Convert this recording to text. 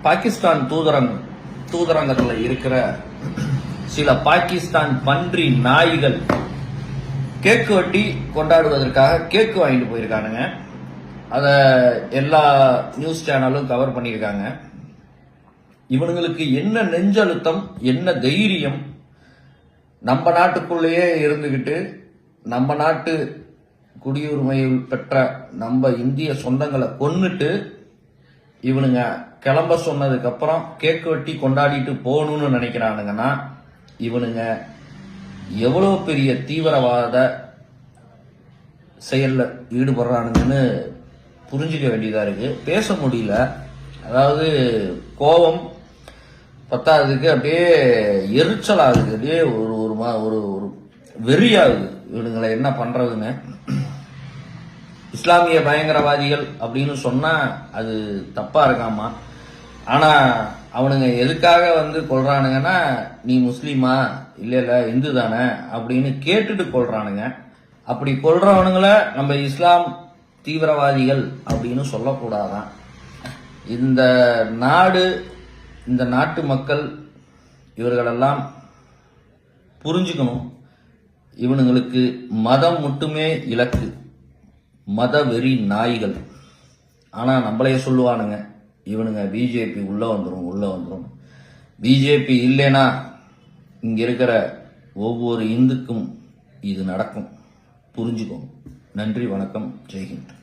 பாகிஸ்தான் தூதரங்கத்தில் இருக்கிற சில பாகிஸ்தான் பன்றி நாய்கள் கேக்கு வெட்டி கொண்டாடுவதற்காக கேக்கு வாங்கிட்டு போயிருக்கானுங்க. அத எல்லா நியூஸ் சேனலும் கவர் பண்ணியிருக்காங்க. இவனுங்களுக்கு என்ன நெஞ்சழுத்தம், என்ன தைரியம், நம்ம நாட்டுக்குள்ளேயே இருந்துகிட்டு நம்ம நாட்டு குடியுரிமை பெற்ற நம்ம இந்திய சொந்தங்களை கொன்னுட்டு இவனுங்க கிளம்ப சொன்னதுக்கு அப்புறம் கேக்கு வெட்டி கொண்டாடிட்டு போகணும்னு நினைக்கிறானுங்கன்னா இவனுங்க எவ்வளவு பெரிய தீவிரவாத செயல்ல ஈடுபடுறானுங்கன்னு புரிஞ்சுக்க வேண்டியதா இருக்கு. பேச முடியல. அதாவது கோபம் பத்தாததுக்கு அப்படியே எரிச்சல் ஆகுது, அப்படியே ஒரு ஒரு ஒரு வெறியாகுது இவனுங்களை என்ன பண்றதுன்னு. இஸ்லாமிய பயங்கரவாதிகள் அப்படின்னு சொன்னா அது தப்பா இருக்காமா. ஆனா அவனுங்க எதுக்காக கொள்றானுங்கன்னா, நீ முஸ்லீமா, இல்ல இந்து தானே அப்படின்னு கேட்டுட்டு கொள்றானுங்க. அப்படி கொள்றவனுங்கள நம்ம இஸ்லாம் தீவிரவாதிகள் அப்படின்னு சொல்லக்கூடாதான். இந்த நாடு, இந்த நாட்டு மக்கள் இவர்களெல்லாம் புரிஞ்சுக்கணும். இவனுங்களுக்கு மதம் மட்டுமே இலக்கு, மத வெறி நாய்கள். ஆனா நம்மளையே சொல்லுவானுங்க, இவனுங்க பிஜேபி உள்ள வந்துரும். பிஜேபி இல்லைனா இங்க இருக்கிற ஒவ்வொரு இந்துக்கும் இது நடக்கும். புரிஞ்சுக்கோங்க. நன்றி, வணக்கம், ஜெய்ஹிந்த்.